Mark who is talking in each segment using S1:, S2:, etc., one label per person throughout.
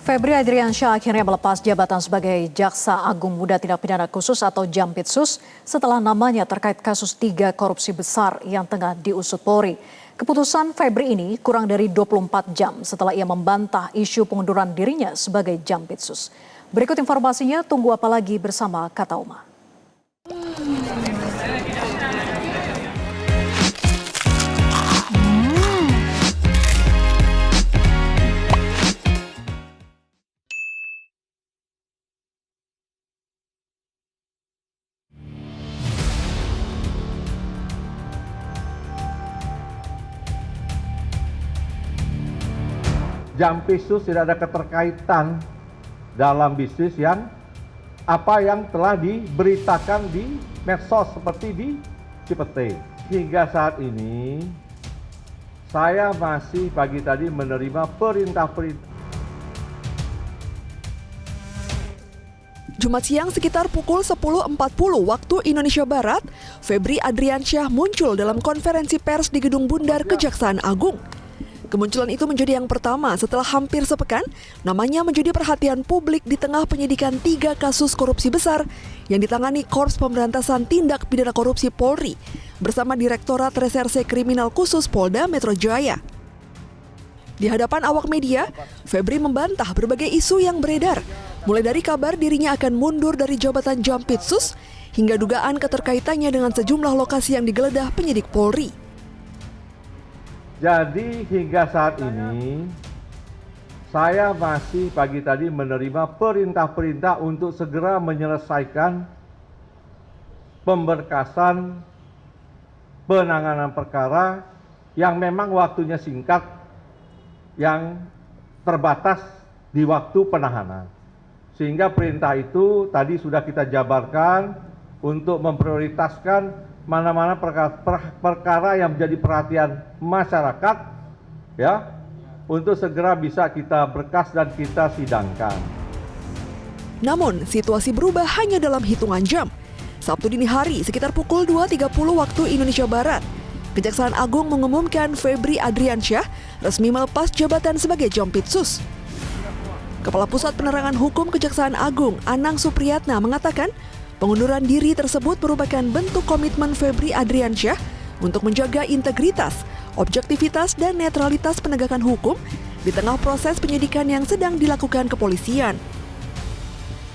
S1: Febri Adriansyah akhirnya melepas jabatan sebagai Jaksa Agung Muda Tindak Pidana Khusus atau Jampitsus setelah namanya terkait kasus 3 korupsi besar yang tengah diusut Polri. Keputusan Febri ini kurang dari 24 jam setelah ia membantah isu pengunduran dirinya sebagai Jampitsus. Berikut informasinya, tunggu apa lagi bersama Kata Uma.
S2: Jampitsus tidak ada keterkaitan dalam bisnis yang telah diberitakan di medsos seperti di Cipete. Hingga saat ini saya masih pagi tadi menerima perintah-perintah.
S3: Jumat siang sekitar pukul 10.40 waktu Indonesia Barat, Febri Adriansyah muncul dalam konferensi pers di Gedung Bundar Kejaksaan Agung. Kemunculan itu menjadi yang pertama setelah hampir sepekan namanya menjadi perhatian publik di tengah penyidikan 3 kasus korupsi besar yang ditangani Korps Pemberantasan Tindak Pidana Korupsi Polri bersama Direktorat Reserse Kriminal Khusus Polda Metro Jaya. Di hadapan awak media, Febri membantah berbagai isu yang beredar, mulai dari kabar dirinya akan mundur dari jabatan Jampitsus hingga dugaan keterkaitannya dengan sejumlah lokasi yang digeledah penyidik Polri.
S2: Jadi hingga saat ini saya masih pagi tadi menerima perintah-perintah untuk segera menyelesaikan pemberkasan penanganan perkara yang memang waktunya singkat, yang terbatas di waktu penahanan. Sehingga perintah itu tadi sudah kita jabarkan untuk memprioritaskan mana-mana perkara yang menjadi perhatian masyarakat, ya, untuk segera bisa kita berkas dan kita sidangkan.
S3: Namun, situasi berubah hanya dalam hitungan jam. Sabtu dini hari sekitar pukul 2.30 waktu Indonesia Barat, Kejaksaan Agung mengumumkan Febri Adriansyah resmi melepas jabatan sebagai Jampitsus. Kepala Pusat Penerangan Hukum Kejaksaan Agung, Anang Supriyatna, mengatakan pengunduran diri tersebut merupakan bentuk komitmen Febri Adriansyah untuk menjaga integritas, objektivitas, dan netralitas penegakan hukum di tengah proses penyidikan yang sedang dilakukan kepolisian.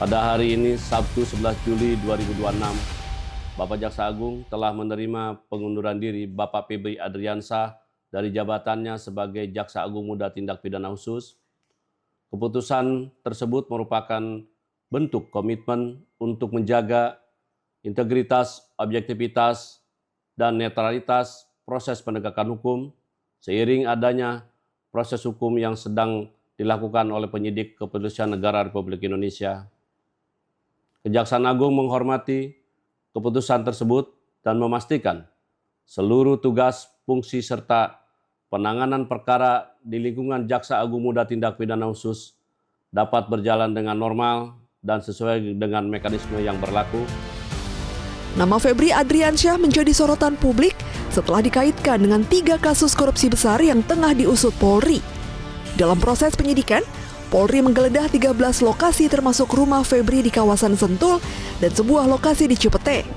S4: Pada hari ini, Sabtu 11 Juli 2026, Bapak Jaksa Agung telah menerima pengunduran diri Bapak Febri Adriansyah dari jabatannya sebagai Jaksa Agung Muda Tindak Pidana Khusus. Keputusan tersebut merupakan bentuk komitmen untuk menjaga integritas, objektivitas, dan netralitas proses penegakan hukum seiring adanya proses hukum yang sedang dilakukan oleh penyidik Kepolisian Negara Republik Indonesia. Kejaksaan Agung menghormati keputusan tersebut dan memastikan seluruh tugas, fungsi, serta penanganan perkara di lingkungan Jaksa Agung Muda Tindak Pidana Khusus dapat berjalan dengan normal dan sesuai dengan mekanisme yang berlaku.
S3: Nama Febri Adriansyah menjadi sorotan publik setelah dikaitkan dengan 3 kasus korupsi besar yang tengah diusut Polri. Dalam proses penyidikan, Polri menggeledah 13 lokasi termasuk rumah Febri di kawasan Sentul dan sebuah lokasi di Cipete.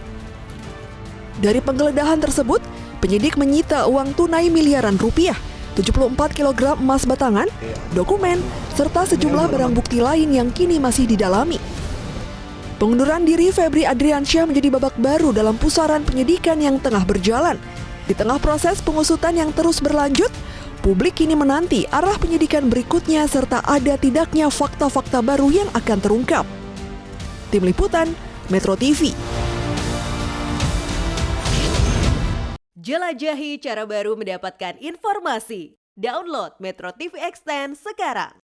S3: Dari penggeledahan tersebut, penyidik menyita uang tunai miliaran rupiah, 74 kg emas batangan, dokumen, serta sejumlah barang bukti lain yang kini masih didalami. Pengunduran diri Febri Adriansyah menjadi babak baru dalam pusaran penyidikan yang tengah berjalan. Di tengah proses pengusutan yang terus berlanjut, publik kini menanti arah penyidikan berikutnya serta ada tidaknya fakta-fakta baru yang akan terungkap. Tim Liputan, Metro TV.
S5: Jelajahi cara baru mendapatkan informasi. Download Metro TV Extend sekarang.